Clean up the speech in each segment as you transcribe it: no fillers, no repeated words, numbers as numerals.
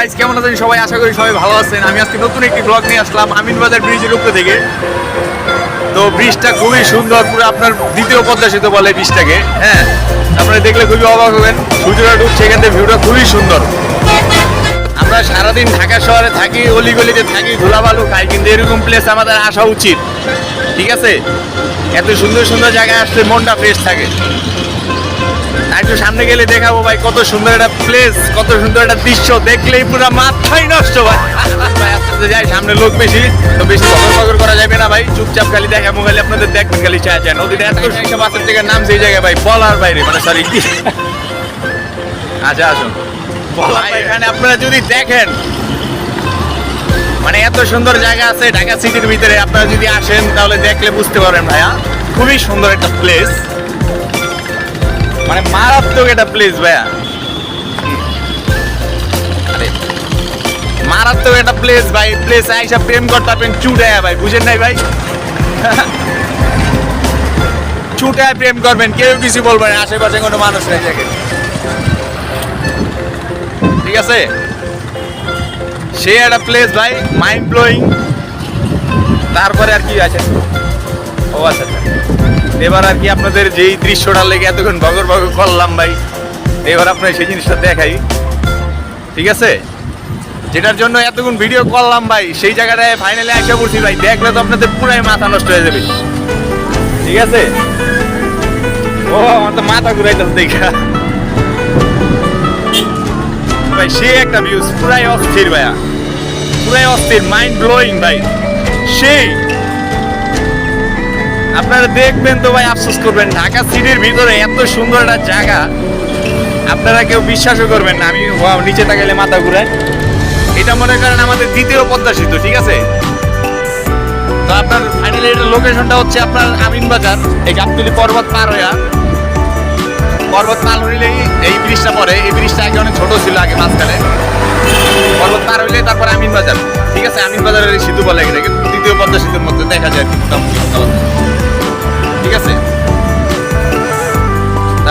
Guys, কেমন আছেন সবাই? আশা করি সবাই ভালো আছেন। আমি আজকে নতুন একটি ব্লগ নিয়ে আসলাম আমিনবাজার ব্রিজের উপরে থেকে। তো ব্রিজটা খুবই সুন্দর, পুরো আপনার দ্বিতীয় পদ্মা সেতু বলে ব্রিজটাকে। হ্যাঁ, আপনারা দেখলে খুবই অবাক হবেন। সূর্যটা ডুবছে, এখান থেকে ভিউটা খুবই সুন্দর। আমরা সারাদিন ঢাকা শহরে থাকি, অলিগলিতে থাকি, ধুলাবালু খাই, কিন্তু এরকম প্লেস আমাদের আসা উচিত। ঠিক আছে, এত সুন্দর সুন্দর জায়গায় আসলে মনটা ফ্রেশ থাকে। একটু সামনে গেলে দেখাবো ভাই কত সুন্দর একটা প্লেস, কত সুন্দর একটা দৃশ্য, দেখলেই পুরো মাথাই নষ্ট ভাই। আস্তে যাই, সামনে লোক বেশি, তো বেশি বকর করা যাবে না ভাই। চুপচাপ খালি দেখাবো, খালি আপনাদের দেখবেন, খালি চায় নদীটা এত সুন্দর। বাসের থেকে নাম সেই জায়গায় ভাই বলার বাইরে, মানে সরি কি। আচ্ছা আসুন, এখানে আপনারা যদি দেখেন, মানে এত সুন্দর জায়গা আছে ঢাকা সিটির ভিতরে। আপনারা যদি আসেন তাহলে দেখলে বুঝতে পারবেন ভাইয়া, খুবই সুন্দর একটা প্লেস, মানে মারাত্মক একটা প্লেস ভাইয়া। মারাত্মক একটা প্লেস ভাই। প্লেস আইসা প্রেম করতে পারবেন চুটায়া ভাই, বুঝেন নাই ভাই? চুটায় প্রেম করবেন, কেউ কিছু বলবেন না, আশেপাশে কোনো মানুষ নেই জায়গায়। ঠিক আছে, সে একটা প্লেস ভাই, মাইন্ড ব্লোয়িং। তারপরে আর কি আছে, ও আচ্ছা আচ্ছা, এবার আর কি আপনাদের যেই দৃশ্যটা লেগে এতক্ষণ বগর বগর করলাম ভাই, এবার আপনার সেই জিনিসটা দেখাই। ঠিক আছে, যেটার জন্য এতক্ষণ ভিডিও করলাম ভাই, সেই জায়গাটায় ফাইনালি এসে পড়ছি ভাই। দেখলে তো আপনাদের পুরাই মাথা নষ্ট হয়ে যাবে। ঠিক আছে, ও আমার তো মাথা ঘুরাইতেছে দেখা ভাই। সে একটা ভিউজ, পুরাই অস্থির ভাইয়া, পুরাই অস্থির, মাইন্ড ব্লোয়িং ভাই। সেই আপনারা দেখবেন তো ভাই আফসোস করবেন, ঢাকা সিটির ভিতরে এত সুন্দর একটা জায়গা আপনারা কেউ বিশ্বাসও করবেন না। আমি নিচে তাকাইলে মাথা ঘুরায়। এটা মনে করেন আমাদের দ্বিতীয় পদ্মা সেতু। ঠিক আছে, তো আপনার ফাইনালি এটার লোকেশনটা হচ্ছে আপনার আমিনবাজার। এই গাবতলী পর্বত পার হইয়া, পর্বত পার হইলেই এই ব্রিজটা পড়ে। এই ব্রিজটা আগে অনেক ছোট ছিল, আগে মাঝখানে। পর্বত পার হইলে তারপর আমিনবাজার। ঠিক আছে, আমিনবাজারের এই সেতু বলে এটাকে, দ্বিতীয় পদ্মা সেতুর মধ্যে দেখা যায় মোটামুটি। ঠিক আছে,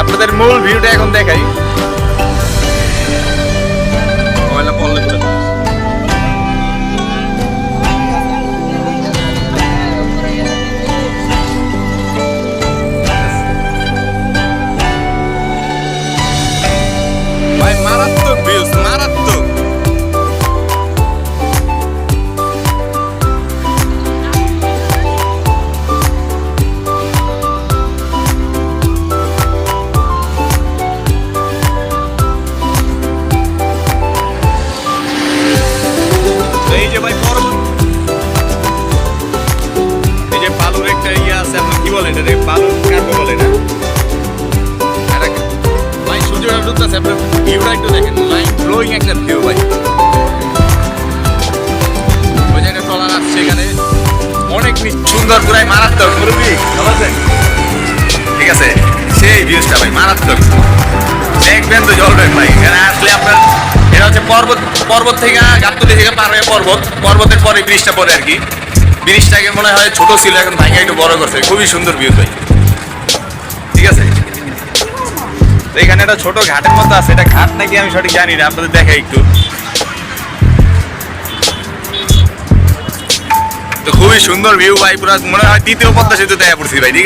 আপনাদের মূল ভিউটা এখন দেখাই। ভাই মারাত্মক ভিউজ, মারাত্মক। এই যে ভাই পর্বত, এই যে বালুর একটা ইয়ে আছে, আপনার কি বলে এটা, বালুর কার্বো বলে না ভাই। সূর্যটা ডুবতেছে, আপনার ভিউটা একটু দেখেন, মাইন্ড ব্লোয়িং একটা ভিউ ভাই। ওই জায়গায় ট্রলার আসছে, এখানে অনেক সুন্দর, পুরাই মারাত্মক। মুরব্বি ভালো আছেন? ঠিক আছে, সেই ভিউজটা ভাই মারাত্মক, দেখবেন তো জ্বলবেন ভাই। এখানে আসলে আপনার এটা হচ্ছে পর্বত, পর্বত থেকে গাবতলী থেকে পার হয়ে পর্বতের পরে ব্রিজটা পরে আর কি। ব্রিজটাকে মনে হয় ছোট ছিল, এখন ভাইকে একটু বড় করছে। খুবই সুন্দর ভিউ ভাই। ঠিক আছে, তো এখানে একটা ছোট ঘাটের মতো আছে, এটা ঘাট নাকি আমি সঠিক জানি না, আপনাদের দেখাই একটু। তো খুবই সুন্দর ভিউ ভাই, পুরো মনে হয় দ্বিতীয় পদ্মা সেতু দেখা পড়ছি ভাই। ঠিক আছে।